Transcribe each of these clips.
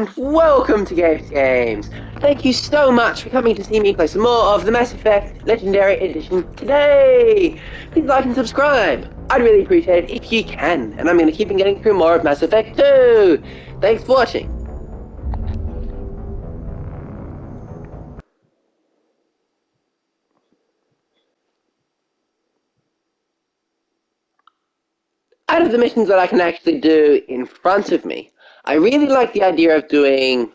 and welcome to Games. Thank you so much for coming to see me play some more of the Mass Effect Legendary Edition today. Please like and subscribe. I'd really appreciate it if you can, and I'm going to keep on getting through more of Mass Effect 2. Thanks for watching. Out of the missions that I can actually do in front of me, I really like the idea of doing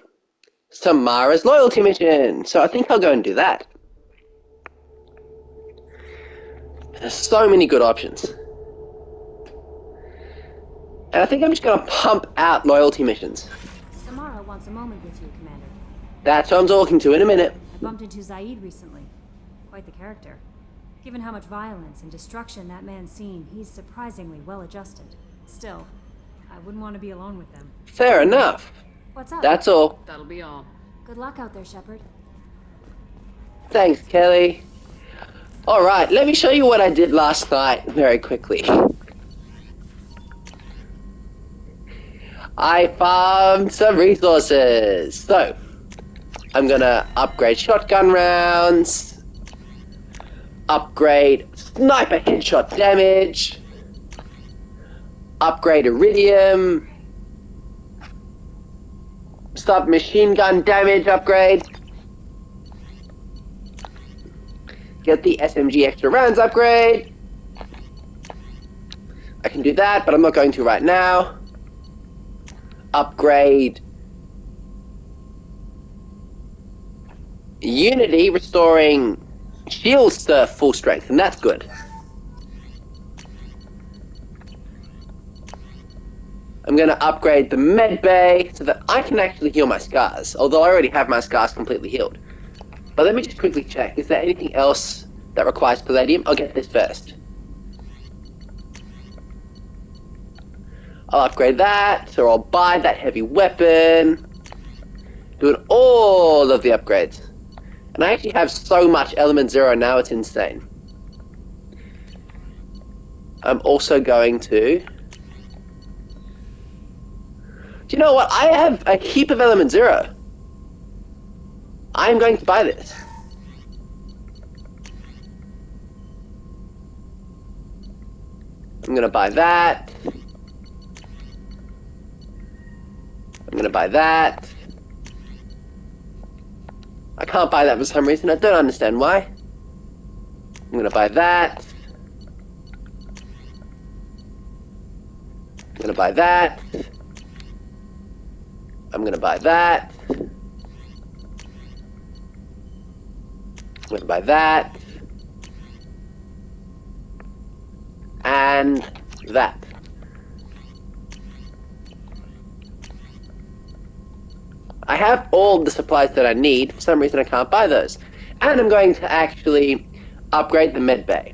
Samara's loyalty mission, so I think I'll go and do that. There's so many good options. And I think I'm just going to pump out loyalty missions. Samara wants a moment with you, Commander. That's what I'm talking to in a minute. I bumped into Zaid recently. Quite the character. Given how much violence and destruction that man's seen, he's surprisingly well adjusted. Still, I wouldn't want to be alone with them. Fair enough. What's up? That's all. That'll be all. Good luck out there, Shepard. Thanks, Kelly. Alright, let me show you what I did last night very quickly. I farmed some resources. So, I'm gonna upgrade shotgun rounds, upgrade sniper headshot damage, upgrade iridium, submachine gun damage upgrade, get the SMG extra rounds upgrade. I can do that, but I'm not going to right now. Upgrade Unity, restoring shields to full strength, and that's good. I'm going to upgrade the med bay so that I can actually heal my scars, although I already have my scars completely healed. But let me just quickly check, is there anything else that requires palladium? I'll get this first. I'll upgrade that, or I'll buy that heavy weapon. Doing all of the upgrades. And I actually have so much element 0 now, it's insane. I'm also going to... Do you know what? I have a heap of element 0. I'm going to buy this. I'm going to buy that. I'm going to buy that. I can't buy that for some reason. I don't understand why. I'm going to buy that. I'm going to buy that. I'm going to buy that. I'm going to buy that. And that. I have all the supplies that I need. For some reason I can't buy those. And I'm going to actually upgrade the med bay.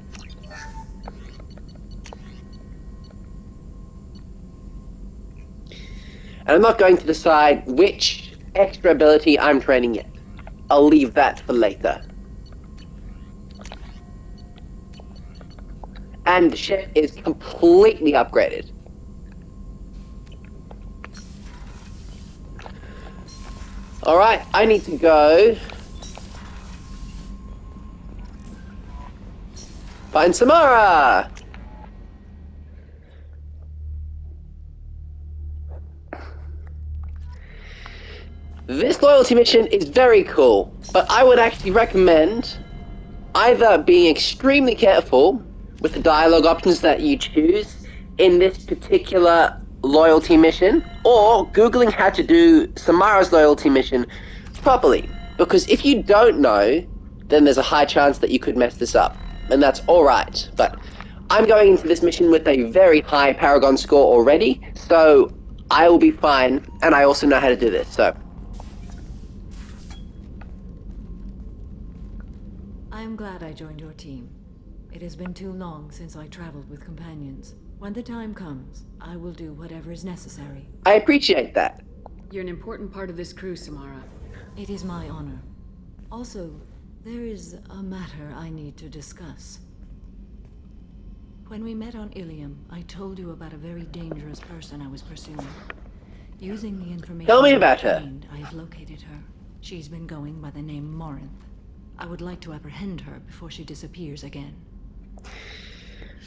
And I'm not going to decide which extra ability I'm training yet. I'll leave that for later. And the ship is completely upgraded. Alright, I need to go find Samara! This loyalty mission is very cool, but I would actually recommend either being extremely careful with the dialogue options that you choose in this particular loyalty mission, or Googling how to do Samara's loyalty mission properly. Because if you don't know, then there's a high chance that you could mess this up. And that's alright. But I'm going into this mission with a very high Paragon score already, so I will be fine, and I also know how to do this, so... I'm glad I joined your team. It has been too long since I traveled with companions. When the time comes, I will do whatever is necessary. I appreciate that. You're an important part of this crew, Samara. It is my honor. Also, there is a matter I need to discuss. When we met on Ilium, I told you about a very dangerous person I was pursuing. Using the information Tell me I've about her. obtained, I have located her. She's been going by the name Morinth. I would like to apprehend her before she disappears again.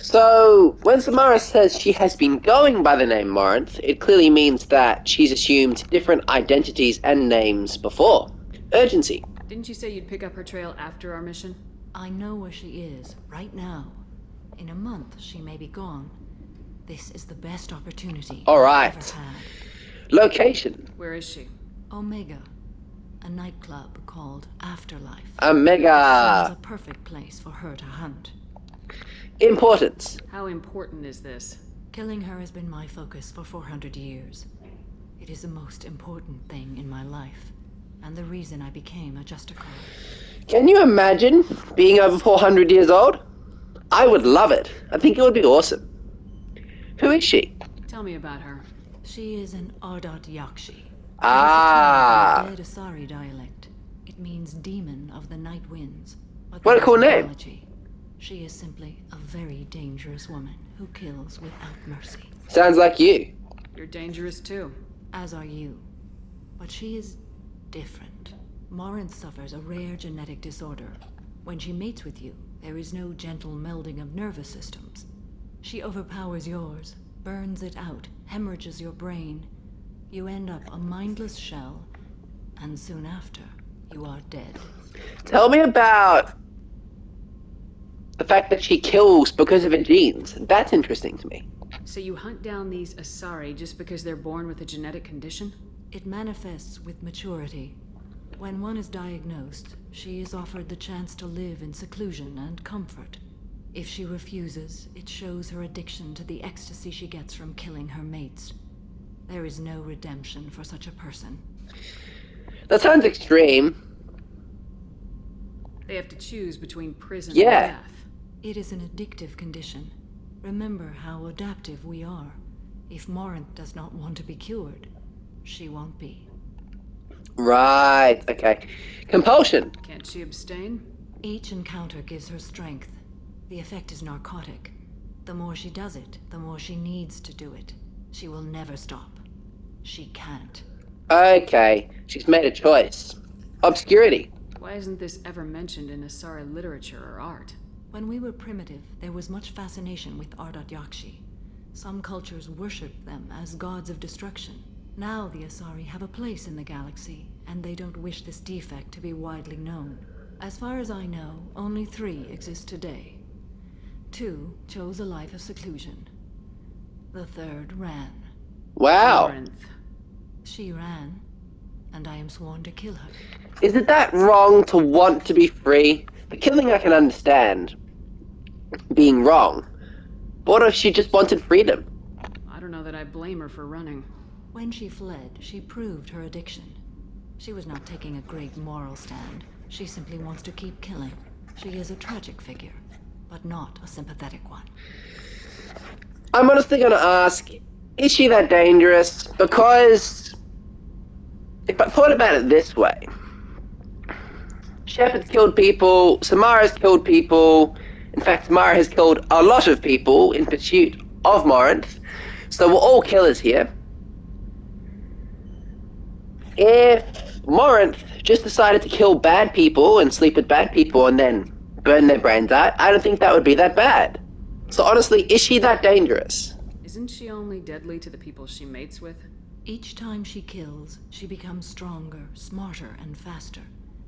So, when Samara says she has been going by the name Morinth, it clearly means that she's assumed different identities and names before. Urgency. Didn't you say you'd pick up her trail after our mission? I know where she is, right now. In a month, she may be gone. This is the best opportunity All I've right. ever had. Location. Where is she? Omega, a nightclub called Afterlife. Seems Omega. a perfect place for her to hunt. Importance. How important is this? Killing her has been my focus for 400 years. It is the most important thing in my life, and the reason I became a Justicar. Can you imagine being over 400 years old? I would love it. I think it would be awesome. Who is she? Tell me about her. She is an Ardat Yakshi. Ah. It is a term from the dead Asari dialect. It means demon of the night winds. But What a there cool is name. mythology. She is simply a very dangerous woman who kills without mercy. Sounds like you. You're dangerous too. As are you. But she is different. Morinth suffers a rare genetic disorder. When she mates with you, there is no gentle melding of nervous systems. She overpowers yours, burns it out, hemorrhages your brain. You end up a mindless shell, and soon after, you are dead. Tell me about the fact that she kills because of her genes. That's interesting to me. So you hunt down these Asari just because they're born with a genetic condition? It manifests with maturity. When one is diagnosed, she is offered the chance to live in seclusion and comfort. If she refuses, it shows her addiction to the ecstasy she gets from killing her mates. There is no redemption for such a person. That sounds extreme. They have to choose between prison Yeah. and death. It is an addictive condition. Remember how adaptive we are. If Morinth does not want to be cured, she won't be. Right, okay. Compulsion. Can't she abstain? Each encounter gives her strength. The effect is narcotic. The more she does it, the more she needs to do it. She will never stop. She can't. Okay, she's made a choice. Obscurity. Why isn't this ever mentioned in Asari literature or art? When we were primitive, there was much fascination with Ardat Yakshi. Some cultures worshipped them as gods of destruction. Now the Asari have a place in the galaxy, and they don't wish this defect to be widely known. As far as I know, only 3 exist today. 2 chose a life of seclusion. The 3rd ran. Wow. Corinth. She ran, and I am sworn to kill her. Isn't that wrong to want to be free? The killing I can understand being wrong. But what if she just wanted freedom? I don't know that I blame her for running. When she fled, she proved her addiction. She was not taking a great moral stand. She simply wants to keep killing. She is a tragic figure, but not a sympathetic one. I'm honestly gonna ask, is she that dangerous? Because if I thought about it this way, Shepard's killed people, Samara's killed people. In fact, Samara has killed a lot of people in pursuit of Morinth. So we're all killers here. If Morinth just decided to kill bad people and sleep with bad people and then burn their brains out, I don't think that would be that bad. So honestly, is she that dangerous? Isn't she only deadly to the people she mates with? Each time she kills, she becomes stronger, smarter, and faster.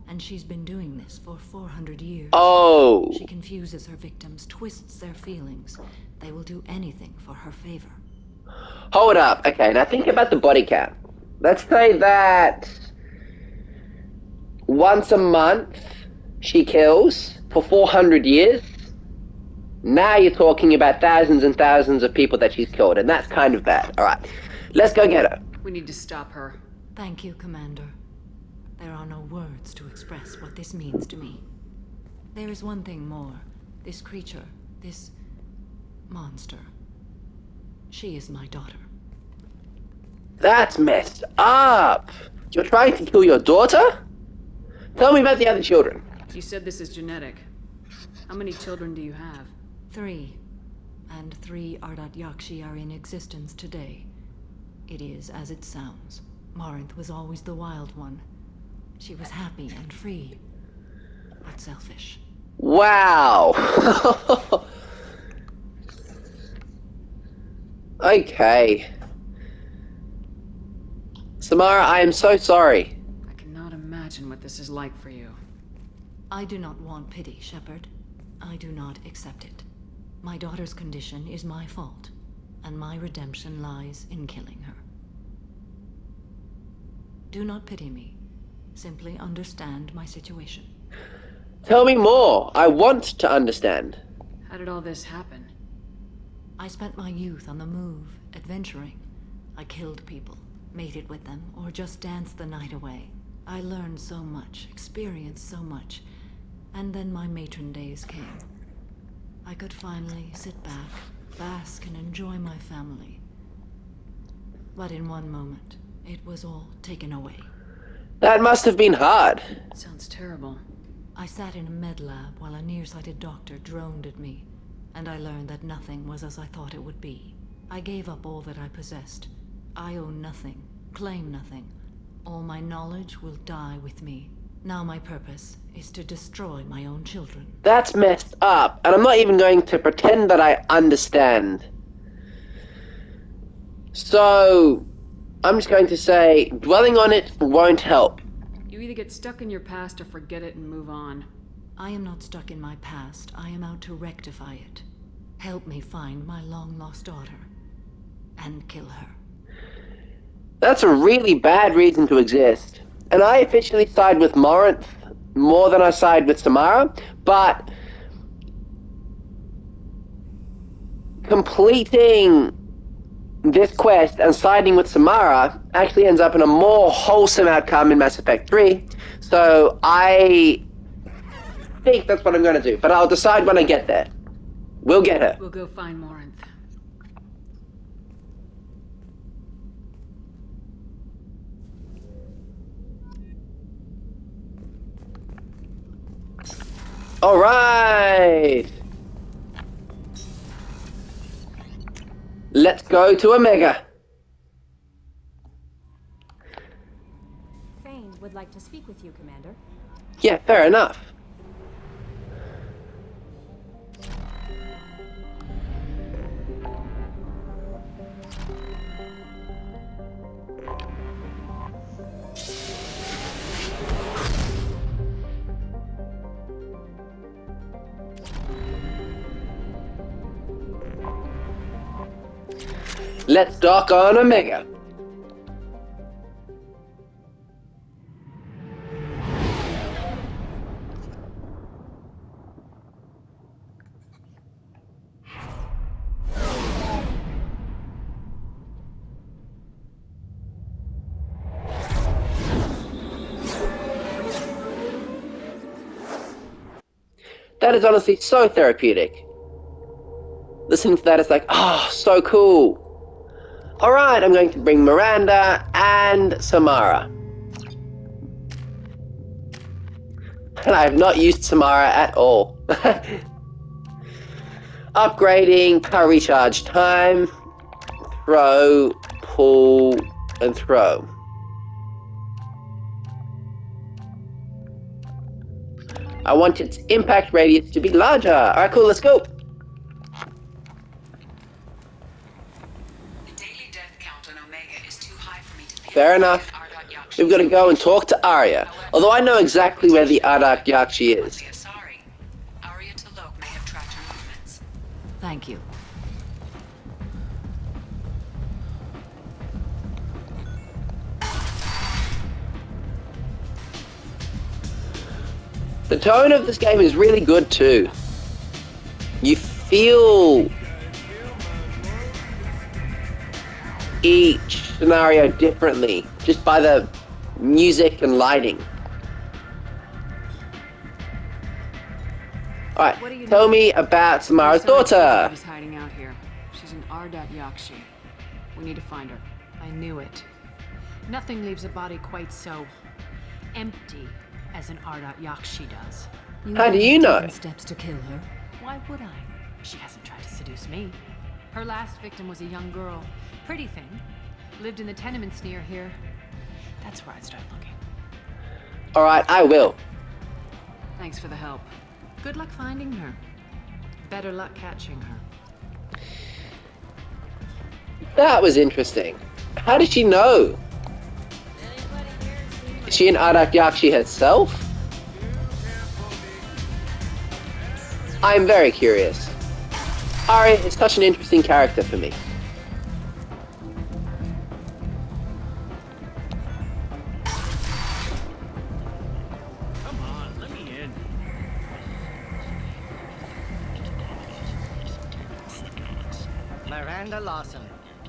And she's been doing this for 400 years. Oh. She confuses her victims, twists their feelings. They will do anything for her favor. Hold up. Okay, now think about the body count. Let's say that once a month she kills for 400 years. Now you're talking about thousands and thousands of people that she's killed, and that's kind of bad. Alright, let's go get her. We need to stop her. Thank you, Commander. There are no words to express what this means to me. There is one thing more. This creature, this monster. She is my daughter. That's messed up. You're trying to kill your daughter? Tell me about the other children. You said this is genetic. How many children do you have? 3. And 3 Ardat Yakshi are in existence today. It is as it sounds. Morinth was always the wild one. She was happy and free, but selfish. Wow. Okay. Samara, I am so sorry. I cannot imagine what this is like for you. I do not want pity, Shepard. I do not accept it. My daughter's condition is my fault, and my redemption lies in killing her. Do not pity me. Simply understand my situation. Tell me more. I want to understand. How did all this happen? I spent my youth on the move, adventuring. I killed people, mated with them, or just danced the night away. I learned so much, experienced so much, and then my matron days came. I could finally sit back, bask, and enjoy my family. But in one moment, it was all taken away. That must have been hard. Sounds terrible. I sat in a med lab while a nearsighted doctor droned at me, and I learned that nothing was as I thought it would be. I gave up all that I possessed. I own nothing, claim nothing. All my knowledge will die with me. Now my purpose is to destroy my own children. That's messed up, and I'm not even going to pretend that I understand. So, I'm just going to say, dwelling on it won't help. You either get stuck in your past or forget it and move on. I am not stuck in my past. I am out to rectify it. Help me find my long-lost daughter. And kill her. That's a really bad reason to exist. And I officially side with Morinth more than I side with Samara, but completing this quest and siding with Samara actually ends up in a more wholesome outcome in Mass Effect 3, so I think that's what I'm going to do, but I'll decide when I get there. We'll get her. We'll go find Morinth. Alright! Let's go to Omega. Fane would like to speak with you, Commander. Yeah, fair enough. Let's dock on Omega. That is honestly so therapeutic. Listening to that is like, oh, so cool. Alright, I'm going to bring Miranda and Samara. And I have not used Samara at all. Upgrading, power recharge time, throw, pull, and throw. I want its impact radius to be larger. Alright, cool, let's go. Fair enough. We've got to go and talk to Arya. Although I know exactly where the Ardak Yakshi is. Thank you. The tone of this game is really good too. You feel each scenario differently just by the music and lighting. Alright, tell me about Samara's daughter. She's hiding out here. She's an Ardat Yakshi. We need to find her. I knew it. Nothing leaves a body quite so empty as an Ardat Yakshi does. How do you know? Steps to kill her. Why would I? She hasn't tried to seduce me. Her last victim was a young girl. Pretty thing. Lived in the tenements near here. That's where I'd start looking. Alright, I will. Thanks for the help. Good luck finding her. Better luck catching her. That was interesting. How did she know? Is she an Ardat Yakshi herself? I'm very curious. Ari is such an interesting character for me. Come on, let me in. Miranda Lawson.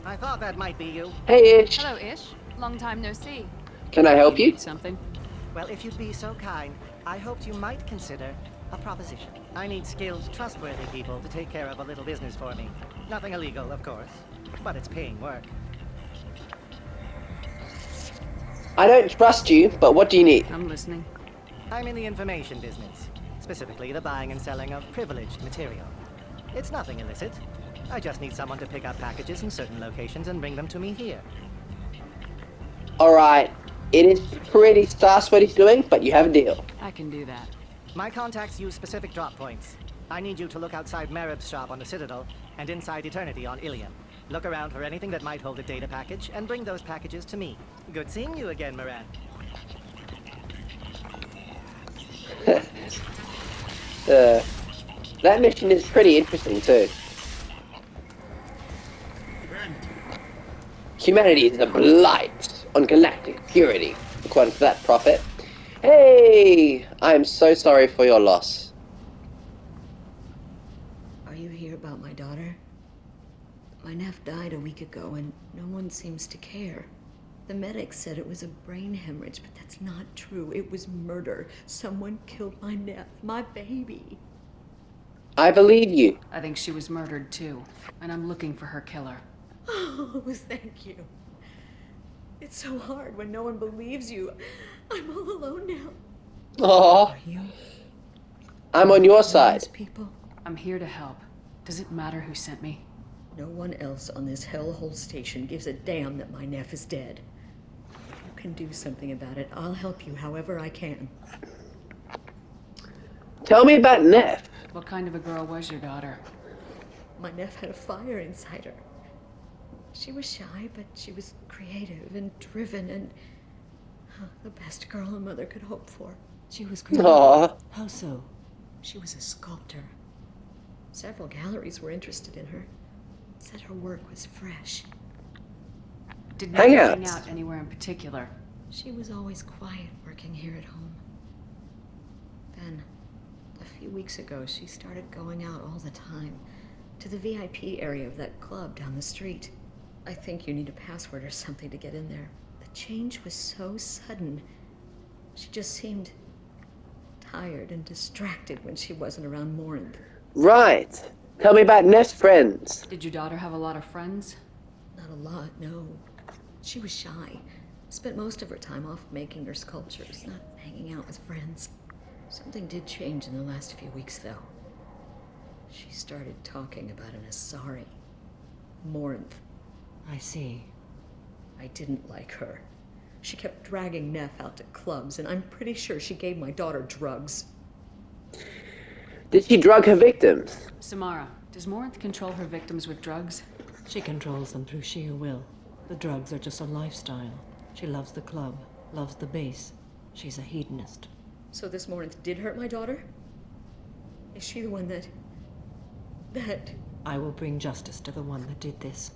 I thought that might be you. Hey Ish, Hello, Ish. Long time no see. can I help you? Need something? Well, if you'd be so kind, I hoped you might consider a proposition. I need skilled, trustworthy people to take care of a little business for me. Nothing illegal, of course, but it's paying work. I don't trust you, but what do you need? I'm listening. I'm in the information business, specifically the buying and selling of privileged material. It's nothing illicit. I just need someone to pick up packages in certain locations and bring them to me here. Alright, it is pretty sus what he's doing, but you have a deal. I can do that. My contacts use specific drop points. I need you to look outside Merib's shop on the Citadel and inside Eternity on Ilium. Look around for anything that might hold a data package and bring those packages to me. Good seeing you again, Moran. That mission is pretty interesting too. Humanity is a blight on galactic purity, according to that prophet. Hey, I'm so sorry for your loss. Are you here about my daughter? My nephew died a week ago and no one seems to care. The medics said it was a brain hemorrhage, but that's not true. It was murder. Someone killed my nephew, my baby. I believe you. I think she was murdered too, and I'm looking for her killer. Oh, thank you. It's so hard when no one believes you. I'm all alone now. Aww, Are you I'm on your one of side. those people? I'm here to help. Does it matter who sent me? No one else on this hellhole station gives a damn that my nephew is dead. If you can do something about it, I'll help you however I can. Tell me about Neff. What kind of a girl was your daughter? My nephew had a fire inside her. She was shy, but she was creative and driven and the best girl a mother could hope for. She was creative. Aww. How so? She was a sculptor. Several galleries were interested in her. Said her work was fresh. Did Hang you out. hang out anywhere in particular? She was always quiet working here at home. Then, a few weeks ago, she started going out all the time to the VIP area of that club down the street. I think you need a password or something to get in there. The change was so sudden. She just seemed tired and distracted when she wasn't around Morinth. Right. Tell me about Neff's friends. Did your daughter have a lot of friends? Not a lot, no. She was shy. Spent most of her time off making her sculptures, not hanging out with friends. Something did change in the last few weeks, though. She started talking about an Asari. Morinth. I see. I didn't like her. She kept dragging Neff out to clubs, and I'm pretty sure she gave my daughter drugs. Did she drug her victims? Samara, does Morinth control her victims with drugs? She controls them through sheer will. The drugs are just a lifestyle. She loves the club, loves the base. She's a hedonist. So this Morinth did hurt my daughter? Is she the one that... I will bring justice to the one that did this.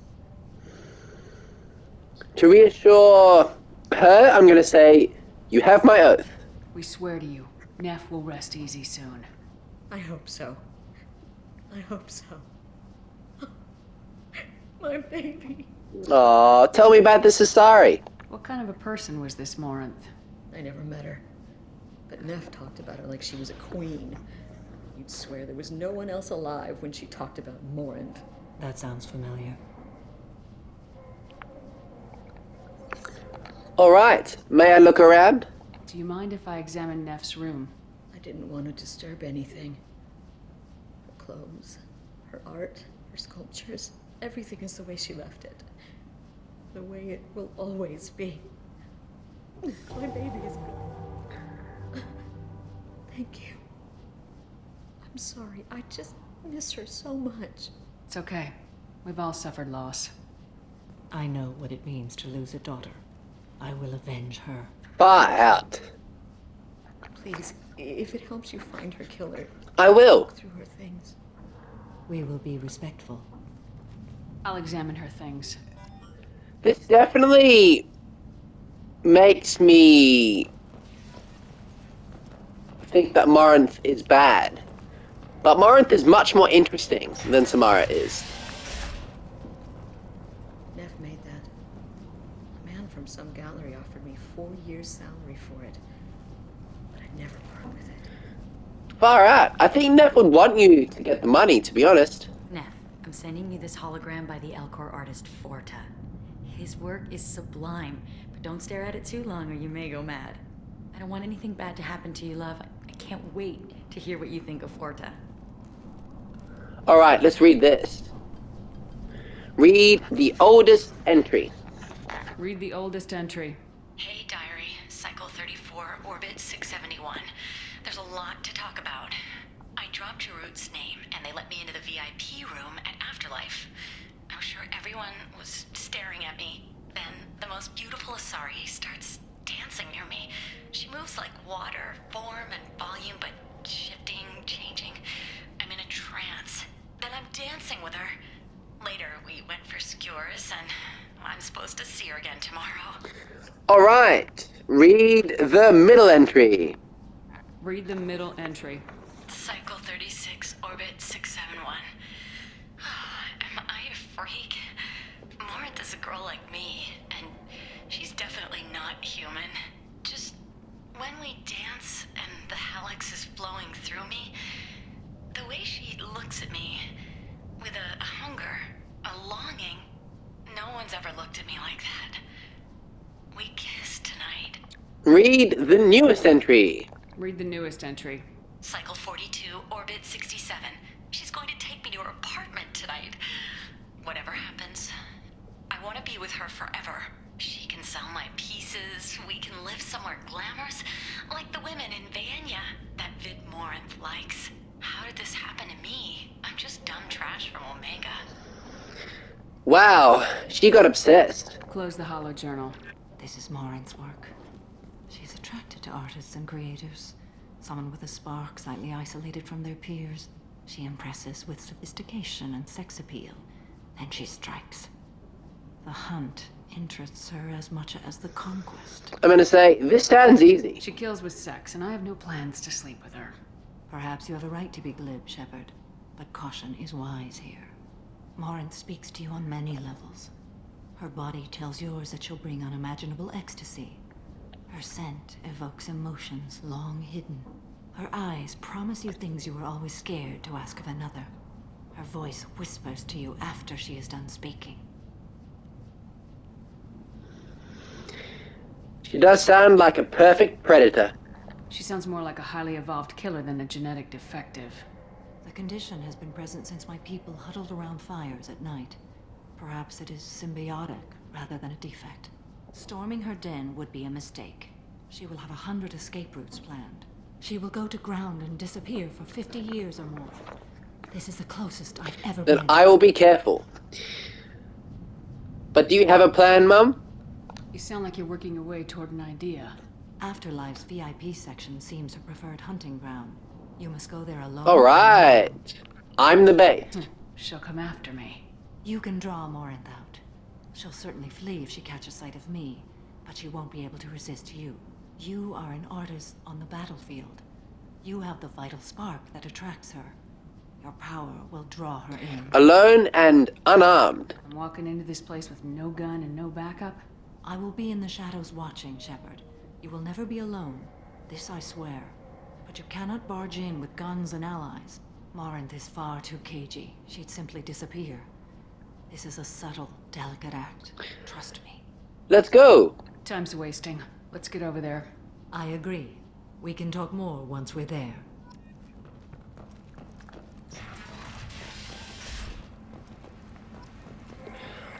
To reassure her, I'm gonna say, you have my oath. We swear to you, Neff will rest easy soon. I hope so. I hope so. My baby. Aw, tell me about this Asari. What kind of a person was this Morinth? I never met her. But Neff talked about her like she was a queen. You'd swear there was no one else alive when she talked about Morinth. That sounds familiar. Alright, may I look around? Do you mind if I examine Neff's room? I didn't want to disturb anything. Her clothes, her art, her sculptures, everything is the way she left it. the way it will always be. My baby is gone. Thank you. I'm sorry. I just miss her so much. It's okay. We've all suffered loss. I know what it means to lose a daughter. I will avenge her. Far out. Please, if it helps you find her killer, I will. look through her things. We will be respectful. I'll examine her things. This definitely makes me think that Morinth is bad. But Morinth is much more interesting than Samara is. Neff made that. A man from some gallery offered me 4 years' salary for it. But I'd never part with it. Far out. I think Neff would want you to get the money, to be honest. Neff, I'm sending you this hologram by the Elcor artist Forta. His work is sublime, but don't stare at it too long or you may go mad. I don't want anything bad to happen to you, love. I can't wait to hear what you think of Forta. Alright, let's read this. Read the oldest entry. Read the oldest entry. Hey, diary. Cycle 34, orbit 671. There's a lot to talk about. I dropped Jarut's name, and they let me into the VIP room at Afterlife. I'm sure everyone was staring at me. Then the most beautiful Asari starts dancing near me. She moves like water, form and volume, but shifting, changing. I'm in a trance. Then I'm dancing with her. Later, we went for skewers, and I'm supposed to see her again tomorrow. Alright, read the middle entry. Read the middle entry. Cycle 36, orbit 671. Am I a freak? Morinth is a girl like me, and she's definitely not human. Just when we dance and the helix is flowing through me, the way she looks at me with a hunger, a longing, no one's ever looked at me like that. We kiss tonight. Read the newest entry. Read the newest entry. Cycle 42, orbit 67. She's going to take me to her apartment tonight. Whatever happens, I want to be with her forever. She can sell my pieces. We can live somewhere glamorous, like the women in Vanya that Vid Morinth likes. How did this happen to me? I'm just dumb trash from Omega. Wow, she got obsessed. Close the holo journal. This is Morinth's work. She's attracted to artists and creators. Someone with a spark, slightly isolated from their peers. She impresses with sophistication and sex appeal. Then she strikes. The hunt interests her as much as the conquest. I'm gonna say, this sounds easy. She kills with sex, and I have no plans to sleep with her. Perhaps you have a right to be glib, Shepard, but caution is wise here. Morinth speaks to you on many levels. Her body tells yours that she'll bring unimaginable ecstasy. Her scent evokes emotions long hidden. Her eyes promise you things you were always scared to ask of another. Her voice whispers to you after she is done speaking. She does sound like a perfect predator. She sounds more like a highly evolved killer than a genetic defective. The condition has been present since my people huddled around fires at night. Perhaps it is symbiotic rather than a defect. Storming her den would be a mistake. She will have 100 escape routes planned. She will go to ground and disappear for 50 years or more. This is the closest I've ever Then been. I will be careful. But do you have a plan, Mum? You sound like you're working your way toward an idea. Afterlife's VIP section seems her preferred hunting ground. You must go there alone. Alright. I'm the bait. She'll come after me. You can draw Morinth out. She'll certainly flee if she catches sight of me, but she won't be able to resist you. You are an artist on the battlefield. You have the vital spark that attracts her. Your power will draw her in. Alone and unarmed. I'm walking into this place with no gun and no backup. I will be in the shadows watching, Shepard. You will never be alone. This I swear. But you cannot barge in with guns and allies. Morinth is far too cagey. She'd simply disappear. This is a subtle, delicate act. Trust me. Let's go. Time's wasting. Let's get over there. I agree. We can talk more once we're there.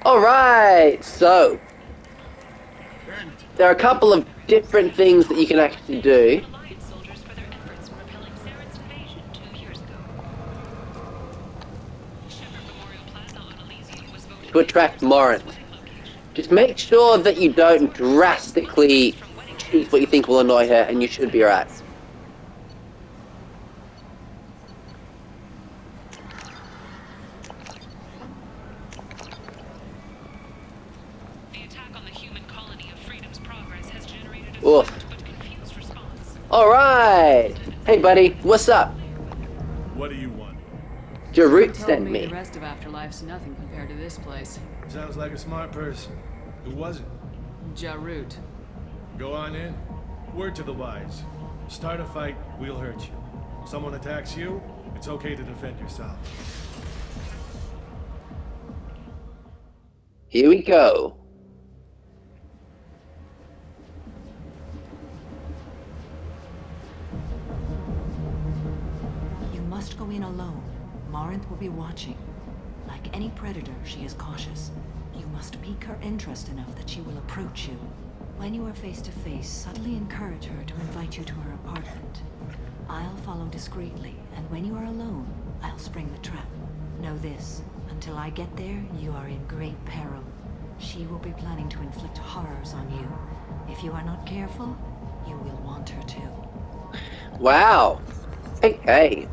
Alright, so there are a couple of different things that you can actually do to attract Morinth. Just make sure that you don't drastically choose what you think will annoy her, and you should be right. Oof. Alright! Hey buddy, what's up? What do you want? Jarut Told sent me me. the rest of Afterlife's nothing compared to this place. Sounds like a smart person. Who was it? Jarut. Go on in. Word to the wise. Start a fight, we'll hurt you. Someone attacks you, it's okay to defend yourself. Here we go. You must go in alone. Morinth will be watching. Like any predator, she is cautious. You must pique her interest enough that she will approach you. When you are face to face, subtly encourage her to invite you to her apartment. I'll follow discreetly, and when you are alone, I'll spring the trap. Know this, until I get there, you are in great peril. She will be planning to inflict horrors on you. If you are not careful, you will want her to. Wow. Okay.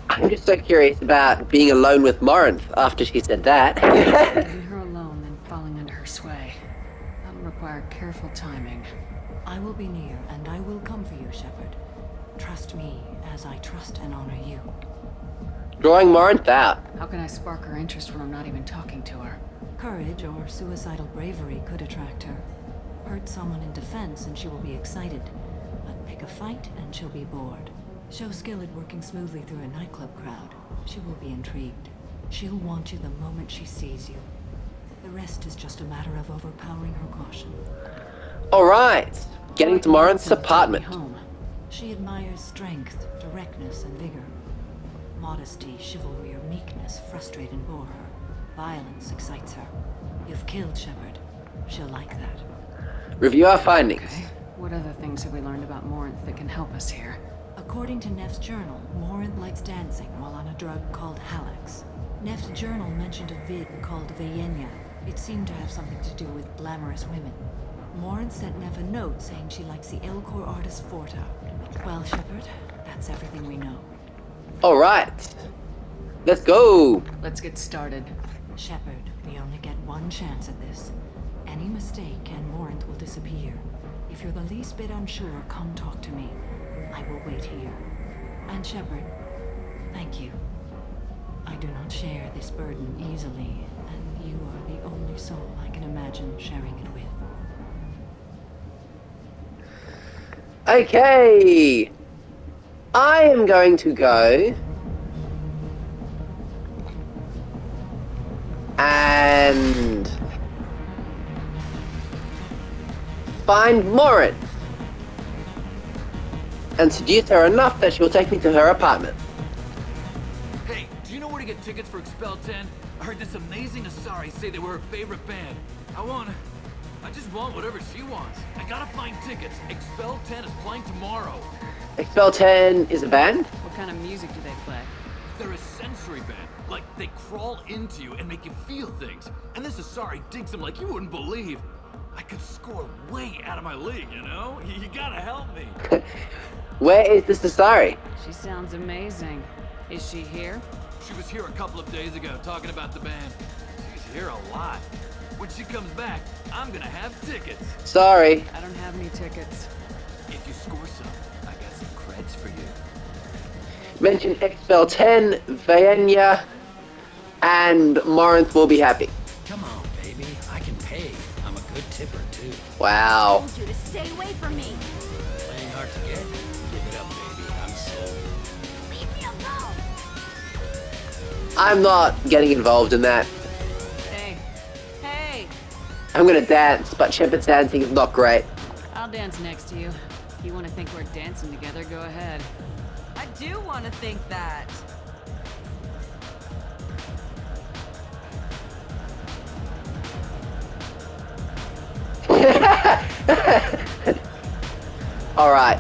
I'm just so curious about being alone with Morinth after she said that. Getting her alone, then falling under her sway. That'll require careful timing. I will be near, and I will come for you, Shepard. Trust me, as I trust and honor you. Drawing Morinth out. How can I spark her interest when I'm not even talking to her? Courage or suicidal bravery could attract her. Hurt someone in defense and she will be excited. But pick a fight and she'll be bored. Show skill at working smoothly through a nightclub crowd. She will be intrigued. She'll want you the moment she sees you. The rest is just a matter of overpowering her caution. Alright. Getting to Morinth's apartment. Home. She admires strength, directness, and vigor. Modesty, chivalry, or meekness frustrate and bore her. Violence excites her. You've killed Shepard. She'll like that. Review our findings. Okay. What other things have we learned about Morinth that can help us here? According to Neff's journal, Morinth likes dancing while on a drug called Halax. Neff's journal mentioned a vid called Vayenya. It seemed to have something to do with glamorous women. Morinth sent Neff a note saying she likes the Elcor artist Forta. Well, Shepard, that's everything we know. Alright. Let's go. Let's get started. Shepard, we only get one chance at this. Any mistake and Morinth will disappear. If you're the least bit unsure, come talk to me. I will wait here. And Shepard, thank you. I do not share this burden easily, and you are the only soul I can imagine sharing it with. Okay. I am going to go and find Morinth and seduce her enough that she'll take me to her apartment. Hey, do you know where to get tickets for Expel 10? I heard this amazing Asari say they were her favorite band. I just want whatever she wants. I gotta find tickets. Expel 10 is playing tomorrow. Expel 10 is a band? What kind of music do they play? They're a sensory band. Like, they crawl into you and make you feel things. And this Asari digs them like you wouldn't believe. I could score way out of my league, you know? You gotta help me. Where is this Asari? She sounds amazing. Is she here? She was here a couple of days ago talking about the band. She's here a lot. When she comes back, I'm gonna have tickets. Sorry. I don't have any tickets. If you score some, I got some creds for you. Mention Expel 10, Vayenya, and Morinth will be happy. Come on, baby. I can pay. I'm a good tipper, too. Wow. I told you to stay away from me. Playing hard to get? Give it up, baby. I'm sold. Leave me alone. I'm not getting involved in that. Hey. Hey! I'm gonna dance, but Shepard's dancing is not great. I'll dance next to you. If you want to think we're dancing together, go ahead. I do want to think that. Alright.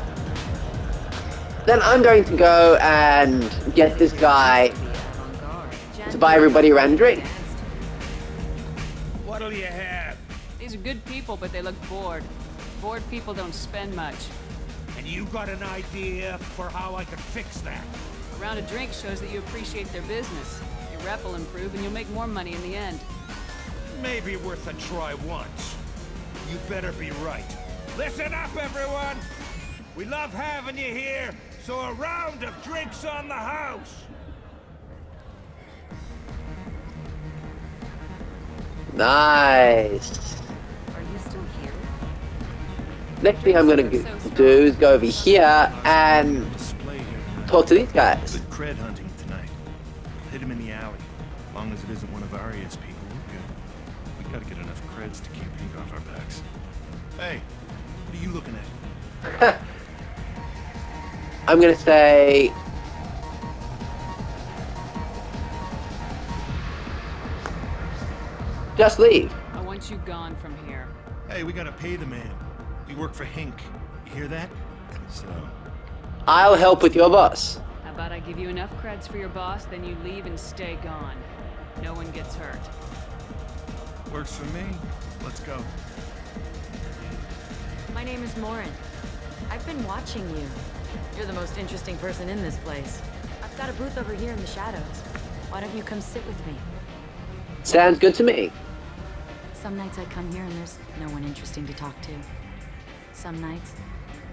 Then I'm going to go and get this guy to buy everybody around a drink. What'll you have? These are good people, but they look bored. Bored people don't spend much. And you got an idea for how I could fix that? A round of drinks shows that you appreciate their business. Your rep will improve and you'll make more money in the end. Maybe worth a try once. You better be right. Listen up, everyone! We love having you here, so a round of drinks on the house! Nice. Are you still here? Next thing I'm gonna do is go over here and talk to these guys. Good cred hunting tonight. Hit him in the alley. As long as it isn't one of Arya's people, we're good. We gotta get enough creds to keep ink off our backs. Hey, what are you looking at? I'm gonna say... just leave. I want you gone from here. Hey, we gotta pay the man. We work for Hink. You hear that? So... I'll help with your boss. How about I give you enough creds for your boss, then you leave and stay gone. No one gets hurt. Works for me. Let's go. My name is Morin. I've been watching you. You're the most interesting person in this place. I've got a booth over here in the shadows. Why don't you come sit with me? Sounds good to me. Some nights I come here and there's no one interesting to talk to. Some nights,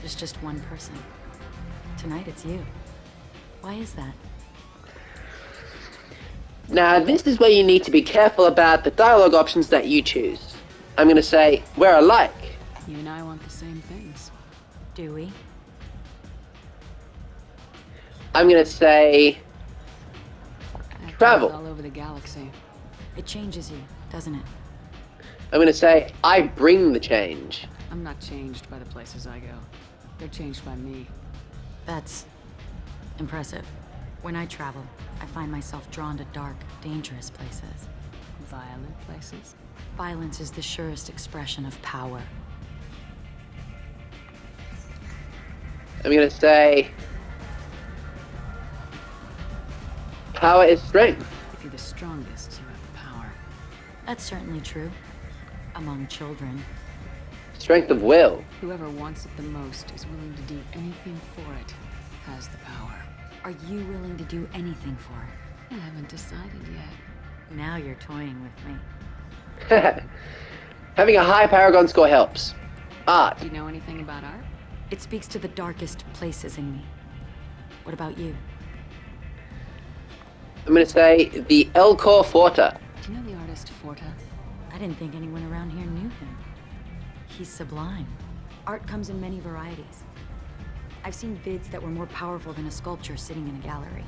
there's just one person. Tonight it's you. Why is that? Now, this is where you need to be careful about the dialogue options that you choose. I'm gonna say, we're alike. You and I want the same things. Do we? I'm gonna say... travel. All over the galaxy. It changes you, doesn't it? I'm gonna say, I bring the change. I'm not changed by the places I go. They're changed by me. That's impressive. When I travel, I find myself drawn to dark, dangerous places. Violent places? Violence is the surest expression of power. I'm gonna say... power is strength. If you're the strongest, you have the power. That's certainly true. Among children. Strength of will. Whoever wants it the most is willing to do anything for it, has the power. Are you willing to do anything for it? I haven't decided yet. Now you're toying with me. Having a high Paragon score helps. Art. Do you know anything about art? It speaks to the darkest places in me. What about you? I'm gonna say the Elcor Forta. Do you know the artist Forta? I didn't think anyone around here knew him. He's sublime. Art comes in many varieties. I've seen vids that were more powerful than a sculpture sitting in a gallery.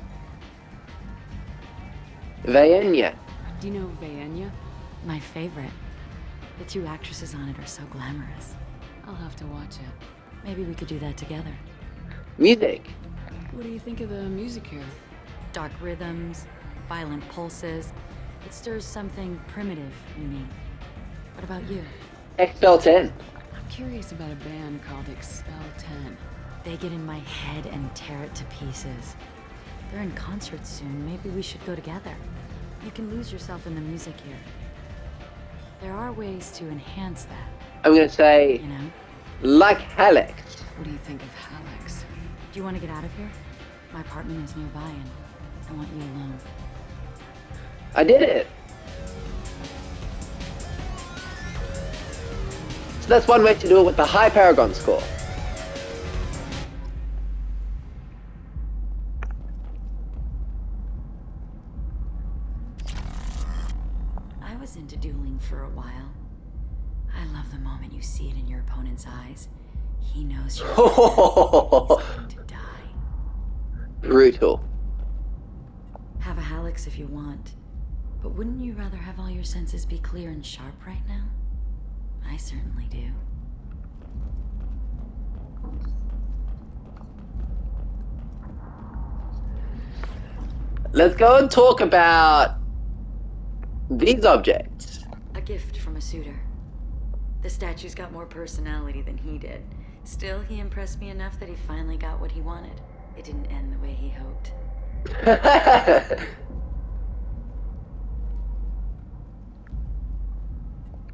Vaenya. Do you know Vaenya? My favorite. The two actresses on it are so glamorous. I'll have to watch it. Maybe we could do that together. Music. What do you think of the music here? Dark rhythms, violent pulses. It stirs something primitive in me. What about you? Expel 10. I'm curious about a band called Expel 10. They get in my head and tear it to pieces. They're in concert soon. Maybe we should go together. You can lose yourself in the music here. There are ways to enhance that. I'm gonna say... you know? like Hallex. What do you think of Hallex? Do you want to get out of here? My apartment is nearby and I want you alone. I did it. So that's one way to do it with the high Paragon score. I was into dueling for a while. I love the moment you see it in your opponent's eyes. He knows you're going to die. Brutal. Have a Hallex if you want. But wouldn't you rather have all your senses be clear and sharp right now? I certainly do. Let's go and talk about these objects. A gift from a suitor. The statue's got more personality than he did. Still, he impressed me enough that he finally got what he wanted. It didn't end the way he hoped.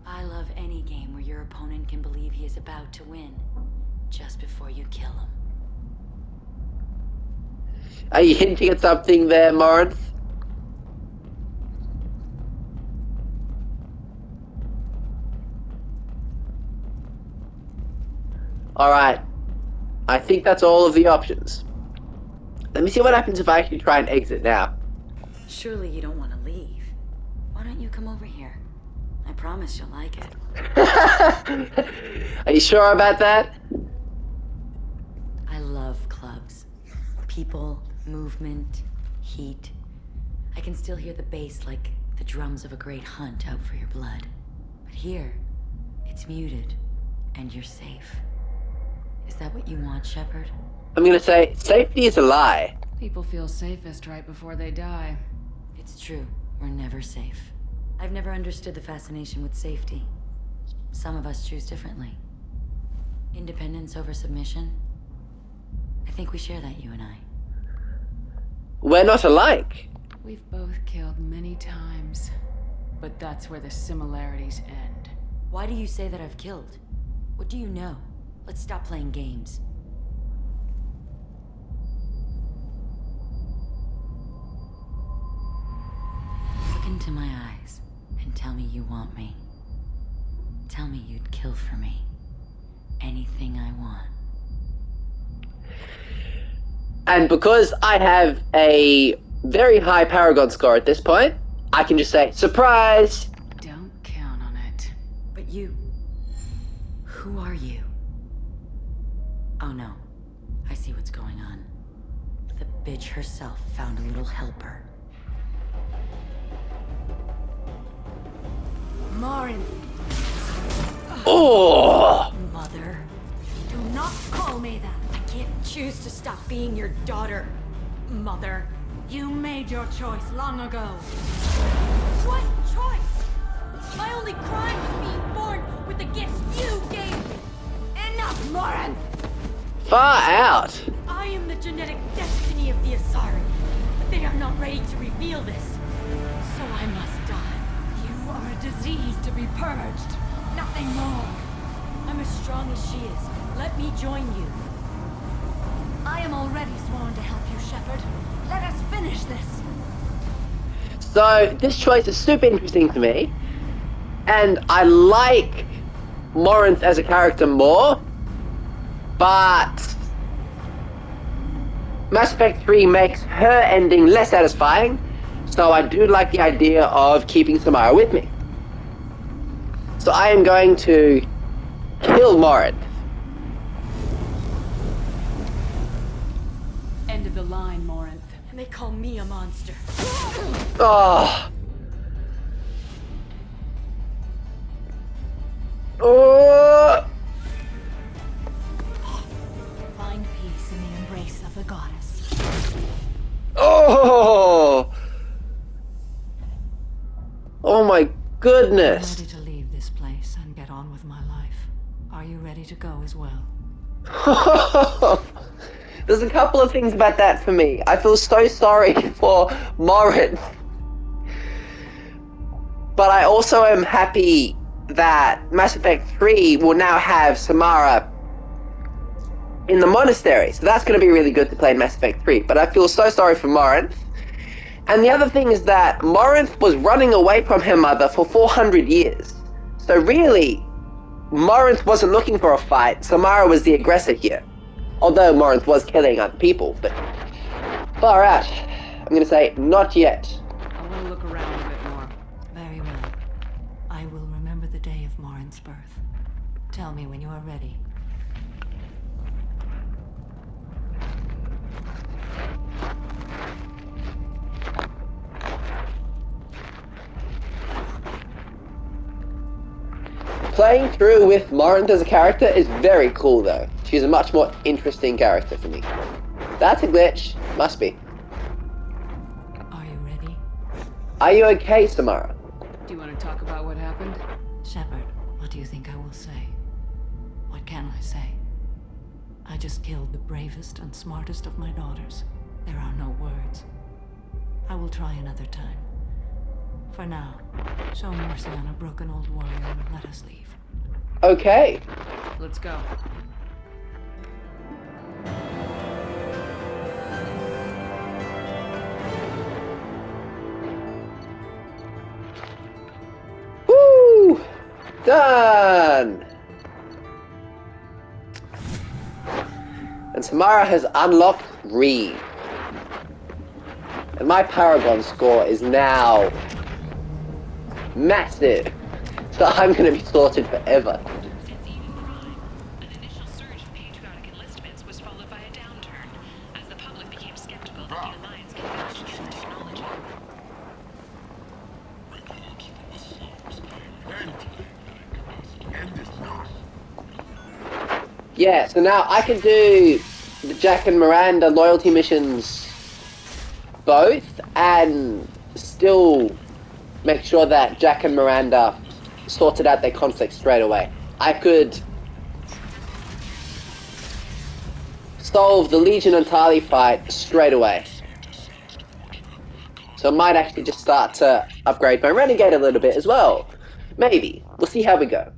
I love any game where your opponent can believe he is about to win, just before you kill him. Are you hinting at something there, Morinth? Alright. I think that's all of the options. Let me see what happens if I actually try and exit now. Surely you don't want to leave. Why don't you come over here? I promise you'll like it. Are you sure about that? I love clubs. People, movement, heat. I can still hear the bass like the drums of a great hunt out for your blood. But here, it's muted, and you're safe. Is that what you want, Shepard? I'm gonna say, safety is a lie. People feel safest right before they die. It's true. We're never safe. I've never understood the fascination with safety. Some of us choose differently. Independence over submission? I think we share that, you and I. We're not alike. We've both killed many times, but that's where the similarities end. Why do you say that I've killed? What do you know? Let's stop playing games. Look into my eyes and tell me you want me. Tell me you'd kill for me. Anything I want. And because I have a very high Paragon score at this point, I can just say, surprise! Don't count on it. But you... who are you? Oh no. I see what's going on. The bitch herself found a little helper. Morin. Oh! Mother. Do not call me that. I can't choose to stop being your daughter. Mother. You made your choice long ago. What choice? My only crime was being born with the gifts you gave me. Enough, Morin! Far out! I am the genetic destiny of the Asari, but they are not ready to reveal this. So I must die. You are a disease to be purged. Nothing more. I'm as strong as she is. Let me join you. I am already sworn to help you, Shepard. Let us finish this. So, this choice is super interesting to me. And I like Morinth as a character more. But Mass Effect 3 makes her ending less satisfying. So I do like the idea of keeping Samara with me. So I am going to kill Morinth. End of the line, Morinth. And they call me a monster. Oh. Oh. Find peace in the embrace of the goddess. Oh. Oh my goodness. I'm ready to leave this place and get on with my life. Are you ready to go as well? There's a couple of things about that for me. I feel so sorry for Morinth. But I also am happy that Mass Effect 3 will now have Samara in the monastery. So that's going to be really good to play in Mass Effect 3. But I feel so sorry for Morinth. And the other thing is that Morinth was running away from her mother for 400 years. So really, Morinth wasn't looking for a fight. Samara was the aggressor here. Although Morinth was killing other people, but far out. I'm going to say, not yet. I want to look around a bit more. Very well. I will remember the day of Morinth's birth. Tell me when you are ready. Playing through with Morinth as a character is very cool, though. She's a much more interesting character for me. That's a glitch. Must be. Are you ready? Are you okay, Samara? Do you want to talk about what happened? Shepard, What do you think I will say? What can I say? I just killed the bravest and smartest of my daughters. There are no words. I will try another time. For now, show mercy on a broken old warrior and let us leave. Okay. Let's go. Woo! Done! And Samara has unlocked Reed. And my Paragon score is now massive. So I'm gonna be sorted forever. Yeah, so now I can do the Jack and Miranda loyalty missions both and still make sure that Jack and Miranda sorted out their conflict straight away. I could solve the Legion and Tali fight straight away. So I might actually just start to upgrade my Renegade a little bit as well. Maybe. We'll see how we go.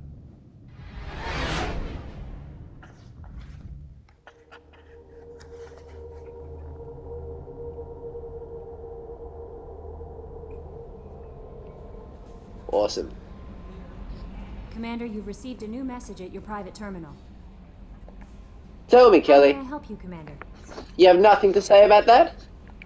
Awesome. Commander, you've received a new message at your private terminal. Tell me, Kelly. How may I help you, Commander? You have nothing to say about that?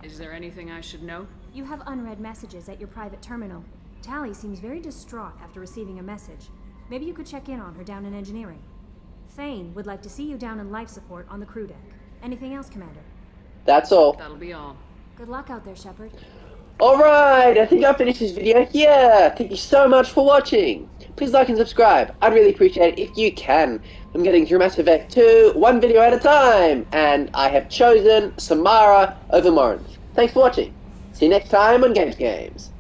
Is there anything I should know? You have unread messages at your private terminal. Tali seems very distraught after receiving a message. Maybe you could check in on her down in engineering. Thane would like to see you down in life support on the crew deck. Anything else, Commander? That's all. That'll be all. Good luck out there, Shepard. Alright, I think I'll finish this video here. Thank you so much for watching. Please like and subscribe. I'd really appreciate it if you can. I'm getting through Mass Effect 2 one video at a time, and I have chosen Samara over Morinth. Thanks for watching. See you next time on Games.